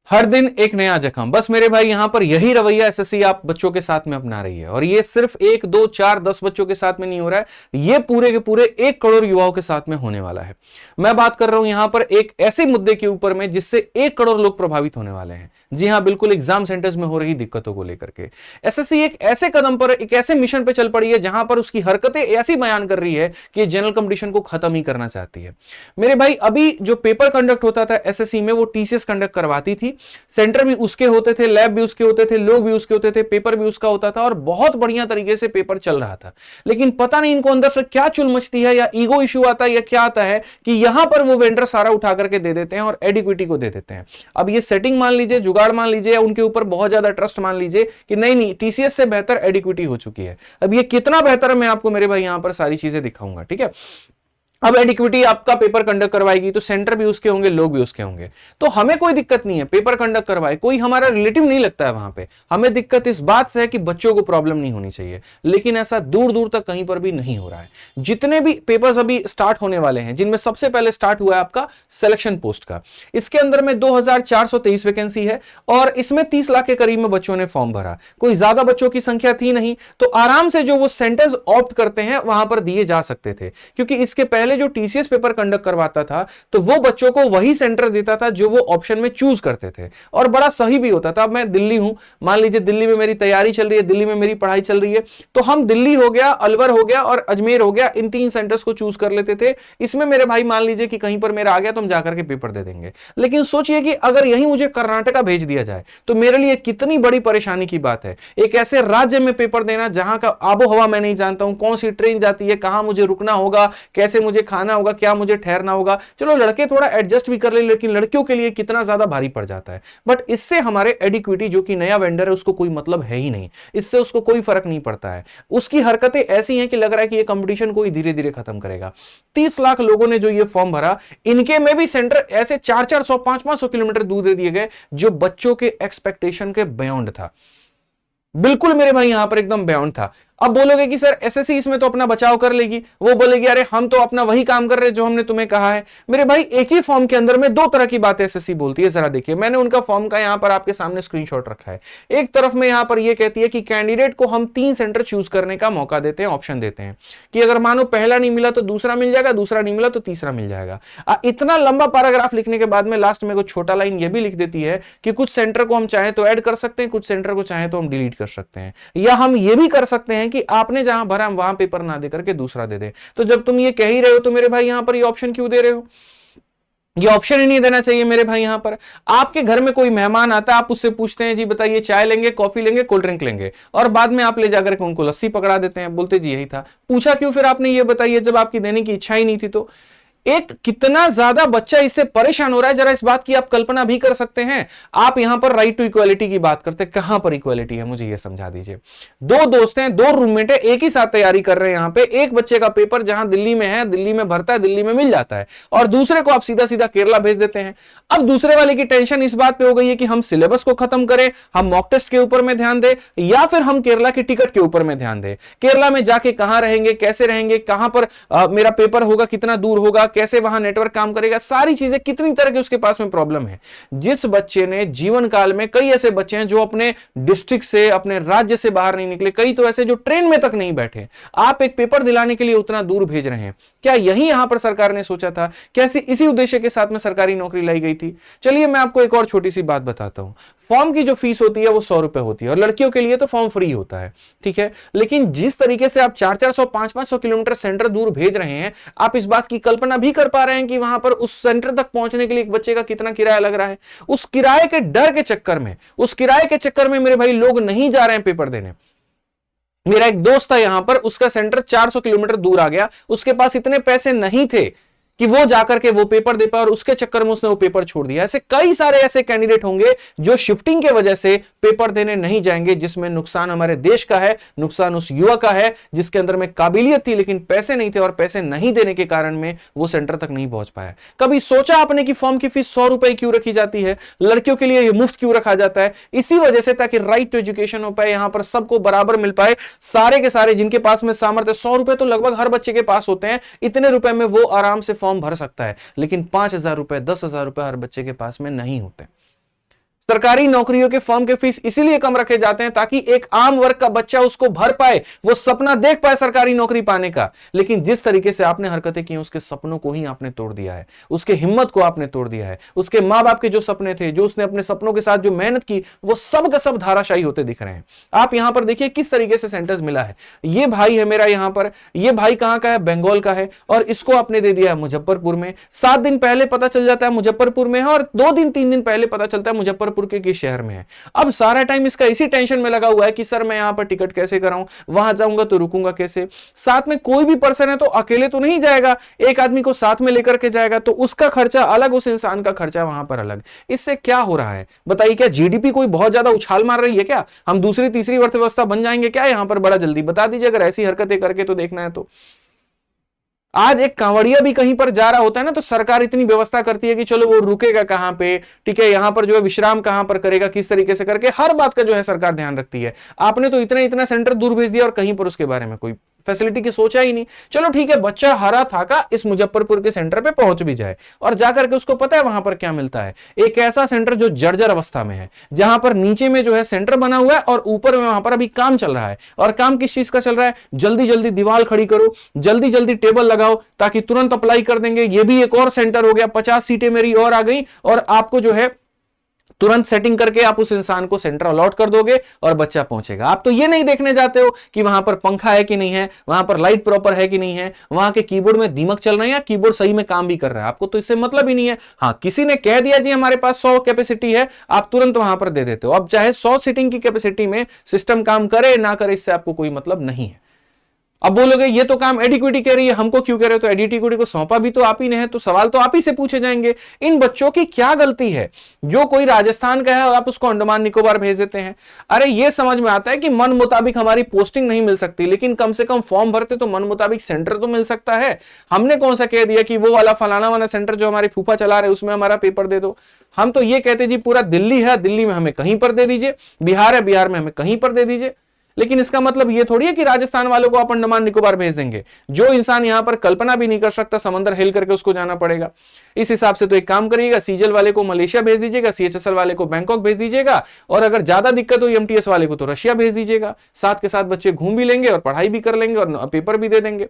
हर दिन एक नया जख्म। बस मेरे भाई यहां पर यही रवैया एसएससी आप बच्चों के साथ में अपना रही है, और ये सिर्फ 1 2 4 10 बच्चों के साथ में नहीं हो रहा है, ये पूरे के पूरे 1 करोड़ युवाओं के साथ में होने वाला है। मैं बात कर रहा हूं यहां पर एक ऐसे मुद्दे के ऊपर में जिससे 1 करोड़ लोग प्रभावित होने वाले हैं। जी हां, बिल्कुल एग्जाम सेंटर्स में हो रही दिक्कतों को लेकर के एसएससी एक ऐसे कदम पर, एक ऐसे मिशन पर चल पड़ी है जहां पर उसकी हरकतें ऐसी बयान कर रही है कि जनरल कंपटीशन को खत्म ही करना चाहती है। मेरे भाई अभी जो पेपर कंडक्ट होता था एसएससी में, वो टीसीएस कंडक्ट करवाती थी। सेंटर भी उसके होते थे, लैब भी उसके होते थे, लोग भी उसके होते थे, पेपर भी उसका होता था, और बहुत बढ़िया तरीके से पेपर चल रहा था। लेकिन पता नहीं इनको अंदर से क्या चुल मचती है, या ईगो इश्यू आता है, या क्या आता है कि यहां पर वो वेंडर सारा उठा करके दे देते हैं और एडिक्विटी को दे देते हैं। अब ये सेटिंग मान लीजिए, जुगाड़ मान लीजिए, या उनके ऊपर बहुत ज्यादा ट्रस्ट मान लीजिए कि नहीं नहीं टीसीएस से बेहतर एडिक्विटी हो चुकी है। अब ये कितना बेहतर है मैं आपको मेरे भाई यहां पर सारी चीजें दिखाऊंगा, ठीक है। अब एडिक्विटी आपका पेपर कंडक्ट करवाएगी तो सेंटर भी उसके होंगे, लोग भी उसके होंगे, तो हमें कोई दिक्कत नहीं है पेपर कंडक्ट करवाए, कोई हमारा रिलेटिव नहीं लगता है वहां पे। हमें दिक्कत इस बात से है कि बच्चों को प्रॉब्लम नहीं होनी चाहिए, लेकिन ऐसा दूर दूर तक कहीं पर भी नहीं हो रहा है। जितने भी पेपर्स अभी स्टार्ट होने वाले हैं, जिनमें सबसे पहले स्टार्ट हुआ है आपका सिलेक्शन पोस्ट का, इसके अंदर में 2423 वैकेंसी है, और इसमें 30 लाख के करीब में बच्चों ने फॉर्म भरा। कोई ज्यादा बच्चों की संख्या थी नहीं, तो आराम से जो वो सेंटर्स ऑप्ट करते हैं वहां पर दिए जा सकते थे, क्योंकि इसके पहले जो टीसीएस पेपर कंडक्ट करवाता था तो वो बच्चों को वही सेंटर देता था जो वो ऑप्शन में चूज करते थे, और बड़ा सही भी होता था। अब मैं दिल्ली हूं, मान लीजिए दिल्ली में मेरी तैयारी चल रही है, दिल्ली में मेरी पढ़ाई चल रही है, तो हम दिल्ली हो गया, अलवर हो गया और अजमेर हो गया, इन 3 सेंटर्स को चूज कर लेते थे। इसमें मेरे भाई मान लीजिए कि कहीं पर मेरा आ गया तो हम जाकर के पेपर दे देंगे। लेकिन सोचिए कि अगर यही मुझे कर्नाटका भेज दिया जाए तो मेरे लिए कितनी बड़ी परेशानी की बात है। एक ऐसे राज्य में पेपर देना जहां का आबो हवा मैं नहीं जानता हूं, कौन सी ट्रेन जाती है, कहां मुझे रुकना होगा, कैसे मुझे खाना होगा, क्या मुझे ठहरना होगा। चलो लड़के थोड़ा एडजस्ट भी कर ले, लेकिन लड़कियों के लिए कितना ज्यादा भारी पड़ जाता है। बट इससे हमारे एडिक्विटी जो कि नया वेंडर है उसको कोई मतलब है ही नहीं, इससे उसको कोई फर्क नहीं पड़ता है। उसकी हरकतें ऐसी हैं कि लग रहा है कि ये कंपटीशन को धीरे धीरे खत्म करेगा। 30 लाख लोगों ने जो ये फॉर्म भरा, इनके में भी सेंटर ऐसे 400-400 500-500 किलोमीटर दूर दे दिए गए, जो बच्चों के एक्सपेक्टेशन के बियॉन्ड था। बिल्कुल मेरे भाई यहां पर एकदम बियॉन्ड था। अब बोलोगे कि सर एसएससी इसमें तो अपना बचाव कर लेगी, वो बोलेगी अरे हम तो अपना वही काम कर रहे हैं जो हमने तुम्हें कहा है। मेरे भाई एक ही फॉर्म के अंदर में 2 तरह की बातें एसएससी बोलती है, जरा देखिए। मैंने उनका फॉर्म का यहां पर आपके सामने स्क्रीनशॉट रखा है। एक तरफ में यहां पर यह कहती है कि कैंडिडेट को हम 3 सेंटर चूज करने का मौका देते हैं, ऑप्शन देते हैं कि अगर मानो पहला नहीं मिला तो दूसरा मिल जाएगा, दूसरा नहीं मिला तो तीसरा मिल जाएगा। इतना लंबा पैराग्राफ लिखने के बाद में लास्ट में कुछ छोटा लाइन यह भी लिख देती है कि कुछ सेंटर को हम चाहें तो ऐड कर सकते हैं, कुछ सेंटर को चाहें तो हम डिलीट कर सकते हैं, या हम यह भी कर सकते हैं कि आपने जहां भरा हम वहां पेपर ना देकर के दूसरा दे दे। तो जब तुम ये कह ही रहे हो तो मेरे भाई यहां पर ये ऑप्शन क्यों दे रहे हो? ये ऑप्शन ही नहीं देना चाहिए मेरे भाई। यहां पर आपके घर में कोई मेहमान आता है, आप उससे पूछते हैं जी बताइए चाय लेंगे, कॉफी लेंगे, कोल्ड ड्रिंक लेंगे, और बाद में आप ले जाकर के उनको लस्सी पकड़ा देते हैं, बोलते जी यही था। पूछा क्यों फिर आपने ये बताइए, जब आपकी देने की इच्छा ही नहीं थी। तो एक कितना ज्यादा बच्चा इससे परेशान हो रहा है, जरा इस बात की आप कल्पना भी कर सकते हैं। आप यहां पर राइट टू इक्वालिटी की बात करते हैं, कहां पर इक्वालिटी है मुझे यह समझा दीजिए। 2 दोस्त हैं, 2 रूममेट है, एक ही साथ तैयारी कर रहे हैं। यहां पे एक बच्चे का पेपर जहां दिल्ली में है, दिल्ली में भरता है, दिल्ली में मिल जाता है, और दूसरे को आप सीधा सीधा केरला भेज देते हैं। अब दूसरे वाले की टेंशन इस बात पे हो गई है कि हम सिलेबस को खत्म करें, हम मॉक टेस्ट के ऊपर में ध्यान दें, या फिर हम केरला की टिकट के ऊपर में ध्यान दें। केरला में जाके कहां रहेंगे, कैसे रहेंगे, कहां पर मेरा पेपर होगा, कितना दूर होगा, कैसे वहां नेटवर्क काम करेगा, सारी चीजें कितनी तरह की उसके पास में प्रॉब्लम है। जिस बच्चे ने जीवन काल में, कई ऐसे बच्चे हैं जो अपने डिस्ट्रिक्ट से, अपने राज्य से बाहर नहीं निकले, कई तो ऐसे जो ट्रेन में तक नहीं बैठे, आप एक पेपर दिलाने के लिए उतना दूर भेज रहे हैं। क्या यही यहां पर सरकार ने सोचा था? कैसे इसी उद्देश्य के साथ में सरकारी नौकरी लाई गई थी? चलिए मैं आपको एक और छोटी सी बात बताता हूं। फॉर्म की जो फीस होती है वो 100 रुपए होती है, और लड़कियों के लिए तो फॉर्म फ्री होता है, ठीक है। लेकिन जिस तरीके से आप 400-400 500-500 किलोमीटर सेंटर दूर भेज रहे हैं, आप इस बात की कल्पना भी कर पा रहे हैं कि वहां पर उस सेंटर तक पहुंचने के लिए एक बच्चे का कितना किराया लग रहा है। उस किराए के डर के चक्कर में, उस किराए के चक्कर में मेरे भाई लोग नहीं जा रहे हैं पेपर देने। मेरा एक दोस्त था यहां पर, उसका सेंटर 400 किलोमीटर दूर आ गया, उसके पास इतने पैसे नहीं थे कि वो जाकर के वो पेपर दे पाए, और उसके चक्कर में उसने वो पेपर छोड़ दिया। ऐसे कई सारे ऐसे कैंडिडेट होंगे जो शिफ्टिंग के वजह से पेपर देने नहीं जाएंगे, जिसमें नुकसान हमारे देश का है, नुकसान उस युवा का है जिसके अंदर में काबिलियत थी लेकिन पैसे नहीं थे, और पैसे नहीं देने के कारण में वो सेंटर तक नहीं पहुंच पाया। कभी सोचा आपने कि फॉर्म की फीस 100 रुपए क्यों रखी जाती है? लड़कियों के लिए मुफ्त क्यों रखा जाता है? इसी वजह से, ताकि राइट टू एजुकेशन हो पाए, यहां पर सबको बराबर मिल पाए। सारे के सारे जिनके पास में सामर्थ्य, 100 रुपए तो लगभग हर बच्चे के पास होते हैं, इतने रुपए में वो आराम से फॉर्म भर सकता है। लेकिन 5,000 रुपए, 10,000 रुपए हर बच्चे के पास में नहीं होते। सरकारी नौकरियों के फॉर्म के फीस इसीलिए कम रखे जाते हैं ताकि एक आम वर्ग का बच्चा उसको भर पाए, वो सपना देख पाए सरकारी नौकरी पाने का। लेकिन जिस तरीके से आपने हरकतें की, उसके सपनों को ही आपने तोड़ दिया है, उसके हिम्मत को आपने तोड़ दिया है, उसके मां बाप के जो सपने थे, जो उसने अपने सपनों के साथ जो मेहनत की, वो सब का सब धाराशायी होते दिख रहे हैं। आप यहां पर देखिए किस तरीके से सेंटर्स मिला है। ये भाई है मेरा यहां पर, ये भाई कहां का है, बंगाल का है, और इसको आपने दे दिया है मुजफ्फरपुर में। 7 दिन पहले पता चल जाता है मुजफ्फरपुर में है, और 2 दिन 3 दिन पहले पता चलता है मुजफ्फरपुर के किस शहर में है। अब सारा टाइम इसका इसी टेंशन में लगा हुआ है कि सर मैं यहां पर टिकट कैसे कराऊं, वहां जाऊंगा तो रुकूंगा कैसे। साथ में कोई भी पर्सन है तो अकेले तो नहीं जाएगा, एक आदमी को साथ में लेकर के जाएगा, तो उसका खर्चा अलग, उस इंसान का खर्चा वहां पर अलग। इससे क्या हो रहा है बताइए? क्या जीडीपी कोई बहुत ज्यादा उछाल मार रही है क्या? हम दूसरी तीसरी अर्थव्यवस्था बन जाएंगे क्या यहां पर? बड़ा जल्दी बता दीजिए अगर ऐसी हरकतें करके तो देखना है तो। आज एक कांवड़िया भी कहीं पर जा रहा होता है ना, तो सरकार इतनी व्यवस्था करती है कि चलो वो रुकेगा कहां पे, ठीक है, यहां पर जो है विश्राम कहां पर करेगा, किस तरीके से करके, हर बात का जो है सरकार ध्यान रखती है। आपने तो इतना इतना सेंटर दूर भेज दिया और कहीं पर उसके बारे में कोई फैसिलिटी की सोचा ही नहीं। चलो ठीक है, बच्चा हरा थाका इस मुजफ्फरपुर के सेंटर पे पहुंच भी जाए और जाकर के उसको पता है वहां पर क्या मिलता है। एक ऐसा सेंटर जो जर्जर अवस्था में है, जहां पर नीचे में जो है सेंटर बना हुआ है और ऊपर में वहां पर अभी काम चल रहा है। और काम किस चीज का चल रहा है? जल्दी जल्दी दीवार खड़ी करो, जल्दी जल्दी टेबल लगाओ ताकि तुरंत अप्लाई कर देंगे। ये भी एक और सेंटर हो गया, 50 सीटें मेरी और आ गई और आपको जो है तुरंत सेटिंग करके आप उस इंसान को सेंटर अलॉट कर दोगे और बच्चा पहुंचेगा। आप तो ये नहीं देखने जाते हो कि वहां पर पंखा है कि नहीं है, वहां पर लाइट प्रॉपर है कि नहीं है, वहां के कीबोर्ड में दीमक चल रहे हैं या कीबोर्ड सही में काम भी कर रहा है। आपको तो इससे मतलब ही नहीं है। हाँ, किसी ने कह दिया जी हमारे पास 100 कैपेसिटी है, आप तुरंत वहां पर दे देते हो। अब चाहे 100 सीटिंग की कैपेसिटी में सिस्टम काम करे ना करे, इससे आपको कोई मतलब नहीं है। अब बोलोगे ये तो काम एडिक्विटी कह रही है, हमको क्यों कह रहे हो? तो एडिक्विटी को सौंपा भी तो आप ही ने है, तो सवाल तो आप ही से पूछे जाएंगे। इन बच्चों की क्या गलती है? जो कोई राजस्थान का है आप उसको अंडमान निकोबार भेज देते हैं। अरे ये समझ में आता है कि मन मुताबिक हमारी पोस्टिंग नहीं मिल सकती, लेकिन कम से कम फॉर्म भरते तो मन मुताबिक सेंटर तो मिल सकता है। हमने कौन सा कह दिया कि वो वाला फलाना वाला सेंटर जो हमारे फूफा चला रहे उसमें हमारा पेपर दे दो। हम तो ये कहते जी पूरा दिल्ली है, दिल्ली में हमें कहीं पर दे दीजिए, बिहार है, बिहार में हमें कहीं पर दे दीजिए। लेकिन इसका मतलब ये थोड़ी है कि राजस्थान वालों को आप अंडमान निकोबार भेज देंगे। जो इंसान यहां पर कल्पना भी नहीं कर सकता, समंदर हिल करके उसको जाना पड़ेगा। इस हिसाब से तो एक काम करिएगा, सीजल वाले को मलेशिया भेज दीजिएगा, सीएचएसएल वाले को बैंकॉक भेज दीजिएगा, और अगर ज्यादा दिक्कत हो एमटीएस वाले को तो रशिया भेज दीजिएगा। साथ के साथ बच्चे घूम भी लेंगे और पढ़ाई भी कर लेंगे और पेपर भी दे देंगे।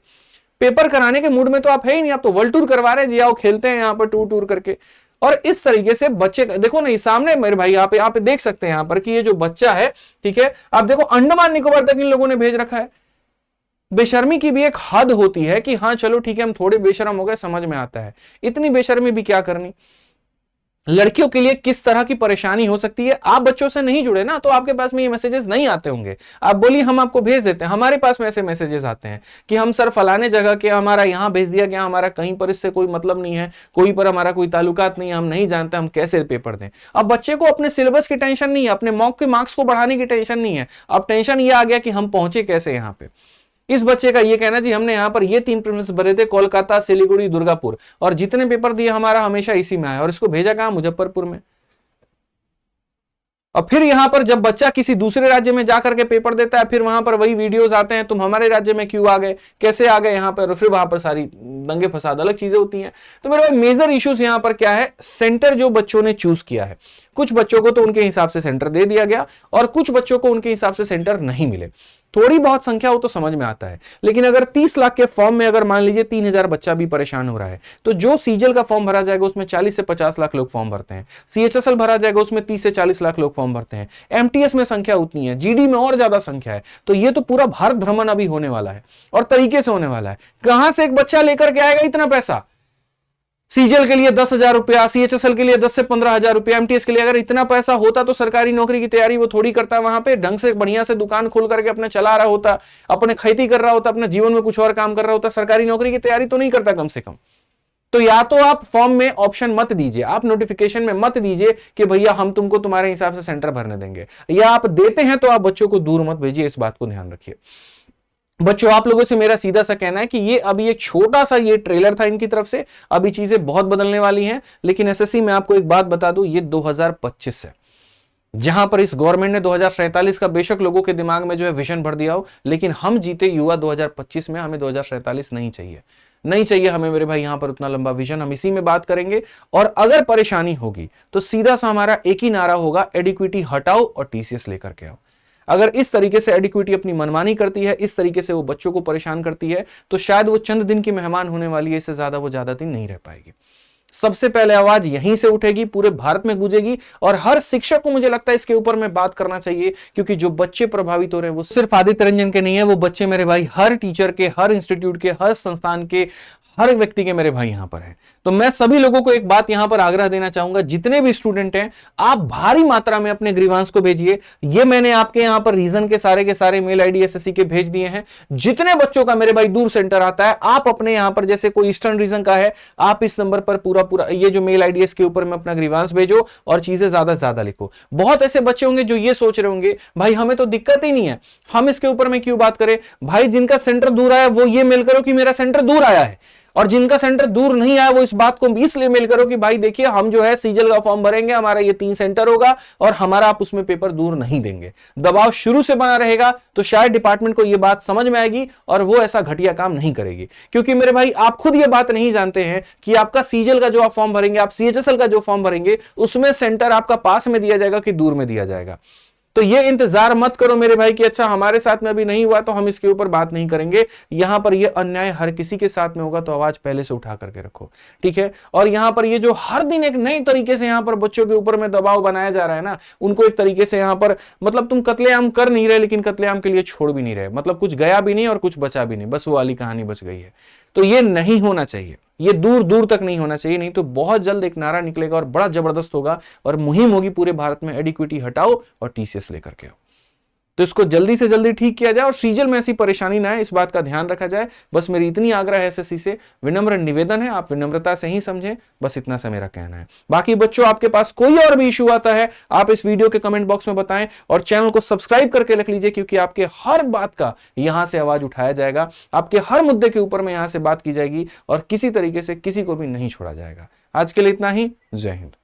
पेपर कराने के मूड में तो आप है ही नहीं, आप तो वर्ल्ड टूर करवा रहे हैं जी, आओ खेलते हैं यहाँ पर टूर टूर करके। और इस तरीके से बच्चे देखो ना, सामने मेरे भाई आप देख सकते हैं यहां पर कि ये जो बच्चा है, ठीक है, आप देखो अंडमान निकोबार तक इन लोगों ने भेज रखा है। बेशर्मी की भी एक हद होती है कि हाँ चलो ठीक है हम थोड़े बेशर्म हो गए, समझ में आता है, इतनी बेशर्मी भी क्या करनी। लड़कियों के लिए किस तरह की परेशानी हो सकती है, आप बच्चों से नहीं जुड़े ना, तो आपके पास में ये मैसेजेस नहीं आते होंगे। आप बोलिए हम आपको भेज देते हैं, हमारे पास में ऐसे मैसेजेस आते हैं कि हम सर फलाने जगह के, हमारा यहां भेज दिया गया, हमारा कहीं पर इससे कोई मतलब नहीं है, कोई पर हमारा कोई ताल्लुकात नहीं है, हम नहीं जानते हम कैसे पेपर दें। अब बच्चे को अपने सिलेबस की टेंशन नहीं है, अपने मॉक के मार्क्स को बढ़ाने की टेंशन नहीं है, अब टेंशन ये आ गया कि हम पहुंचे कैसे यहां पे। इस बच्चे का ये कहना जी हमने यहां पर ये 3 प्रीलिम्स भरे थे, कोलकाता, सिलीगुड़ी, दुर्गापुर, और जितने पेपर दिए हमारा हमेशा इसी में आया, और इसको भेजा कहां? मुजफ्फरपुर में। और फिर यहां पर जब बच्चा किसी दूसरे राज्य में जाकर के पेपर देता है, फिर वहां पर वही वीडियोस आते हैं, तुम हमारे राज्य में क्यों आ गए, कैसे आ गए यहां पर, फिर वहां पर सारी दंगे फसाद अलग चीजें होती हैं। तो मेरे भाई मेजर इश्यूज यहां पर क्या है? सेंटर जो बच्चों ने चूज किया है, कुछ बच्चों को तो उनके हिसाब से सेंटर दे दिया गया और कुछ बच्चों को उनके हिसाब से सेंटर नहीं मिले। थोड़ी बहुत संख्या हो तो समझ में आता है, लेकिन अगर 30 लाख के फॉर्म में अगर मान लीजिए 3000 बच्चा भी परेशान हो रहा है, तो जो सीजल का फॉर्म भरा जाएगा उसमें 40 से 50 लाख लोग फॉर्म भरते हैं, सीएचएसएल भरा जाएगा उसमें 30 से 40 लाख लोग फॉर्म भरते हैं, एमटीएस में संख्या उतनी है, जीडी में और ज्यादा संख्या है। तो ये तो पूरा भारत भ्रमण अभी होने वाला है और तरीके से होने वाला है। कहां से एक बच्चा लेकर के आएगा इतना पैसा? सीजल के लिए 10,000 रुपया, सीएचएसएल के लिए 10 से 15,000 रुपया, एमटीएस के लिए अगर इतना पैसा होता तो सरकारी नौकरी की तैयारी वो थोड़ी करता, वहां पे ढंग से बढ़िया से दुकान खोल करके अपने चला रहा होता, अपने खेती कर रहा होता, अपने जीवन में कुछ और काम कर रहा होता, सरकारी नौकरी की तैयारी तो नहीं करता कम से कम। तो या तो आप फॉर्म में ऑप्शन मत दीजिए, आप नोटिफिकेशन में मत दीजिए कि भैया हम तुमको तुम्हारे हिसाब से सेंटर भरने देंगे, या आप देते हैं तो आप बच्चों को दूर मत भेजिए, इस बात को ध्यान रखिए। बच्चों आप लोगों से मेरा सीधा सा कहना है कि ये अभी एक छोटा सा ये ट्रेलर था इनकी तरफ से, अभी चीजें बहुत बदलने वाली हैं। लेकिन एसएससी में आपको एक बात बता दूं, ये 2025 है, जहां पर इस गवर्नमेंट ने 2047 का बेशक लोगों के दिमाग में जो है विजन भर दिया हो, लेकिन हम जीते युवा 2025 में, हमें 2047 नहीं चाहिए। नहीं चाहिए हमें मेरे भाई यहां पर उतना लंबा विजन, हम इसी में बात करेंगे। और अगर परेशानी होगी तो सीधा सा हमारा एक ही नारा होगा, एडिक्विटी हटाओ और टीसीएस लेकर के आओ। अगर इस तरीके से एडिक्विटी अपनी मनमानी करती है, इस तरीके से वो बच्चों को परेशान करती है, तो शायद वो चंद दिन की मेहमान होने वाली है, इससे ज्यादा वो ज्यादा दिन नहीं रह पाएगी। सबसे पहले आवाज यहीं से उठेगी, पूरे भारत में गूंजेगी, और हर शिक्षक को मुझे लगता है इसके ऊपर में बात करना चाहिए, क्योंकि जो बच्चे प्रभावित हो रहे हैं वो सिर्फ आदित्य रंजन के नहीं है, वो बच्चे मेरे भाई हर टीचर के, हर इंस्टीट्यूट के, हर संस्थान के, हर व्यक्ति के मेरे भाई यहां पर है। तो मैं सभी लोगों को एक बात यहां पर आग्रह देना चाहूंगा, जितने भी स्टूडेंट हैं आप भारी मात्रा में अपने ग्रीवांस को भेजिए। ये मैंने आपके यहां पर रीजन के सारे मेल आईडी एसएससी के भेज दिए हैं। जितने बच्चों का मेरे भाई दूर सेंटर आता है, आप अपने यहां पर, जैसे कोई ईस्टर्न रीजन का है, आप इस नंबर पर पूरा ये जो मेल आईडी के ऊपर में अपना ग्रीवांस भेजो और चीजें ज्यादा से ज्यादा लिखो। बहुत ऐसे बच्चे होंगे जो ये सोच रहे होंगे भाई हमें तो दिक्कत ही नहीं है, हम इसके ऊपर में क्यों बात करें। भाई जिनका सेंटर दूर आया वो ये मेल करो कि मेरा सेंटर दूर आया है, और जिनका सेंटर दूर नहीं आया वो इस बात को इसलिए मेल करो कि भाई देखिए हम जो है सीजल का फॉर्म भरेंगे, हमारा ये 3 सेंटर होगा और हमारा आप उसमें पेपर दूर नहीं देंगे। दबाव शुरू से बना रहेगा तो शायद डिपार्टमेंट को ये बात समझ में आएगी और वो ऐसा घटिया काम नहीं करेगी। क्योंकि मेरे भाई आप खुद ये बात नहीं जानते हैं कि आपका सीजल का जो आप फॉर्म भरेंगे, आप सीएचएसएल का जो फॉर्म भरेंगे, उसमें सेंटर आपका पास में दिया जाएगा कि दूर में दिया जाएगा। तो ये इंतजार मत करो मेरे भाई कि अच्छा हमारे साथ में अभी नहीं हुआ तो हम इसके ऊपर बात नहीं करेंगे। यहां पर ये अन्याय हर किसी के साथ में होगा, तो आवाज पहले से उठा करके रखो, ठीक है। और यहां पर ये जो हर दिन एक नई तरीके से यहां पर बच्चों के ऊपर में दबाव बनाया जा रहा है ना, उनको एक तरीके से यहां पर मतलब तुम कत्लेआम कर नहीं रहे लेकिन कत्लेआम के लिए छोड़ भी नहीं रहे, मतलब कुछ गया भी नहीं और कुछ बचा भी नहीं, बस वो वाली कहानी बच गई है। तो ये नहीं होना चाहिए, ये दूर दूर तक नहीं होना चाहिए, नहीं तो बहुत जल्द एक नारा निकलेगा और बड़ा जबरदस्त होगा और मुहिम होगी पूरे भारत में, एडिक्विटी हटाओ और टीसीएस लेकर के आओ। तो इसको जल्दी से जल्दी ठीक किया जाए और सीजल में ऐसी परेशानी ना है, इस बात का ध्यान रखा जाए। बस मेरी इतनी आग्रह है एसएससी से, विनम्र निवेदन है, आप विनम्रता से ही समझें, बस इतना सा मेरा कहना है। बाकी बच्चों आपके पास कोई और भी इशू आता है आप इस वीडियो के कमेंट बॉक्स में बताएं और चैनल को सब्सक्राइब करके रख लीजिए, क्योंकि आपके हर बात का यहां से आवाज उठाया जाएगा, आपके हर मुद्दे के ऊपर में यहां से बात की जाएगी और किसी तरीके से किसी को भी नहीं छोड़ा जाएगा। आज के लिए इतना ही, जय हिंद।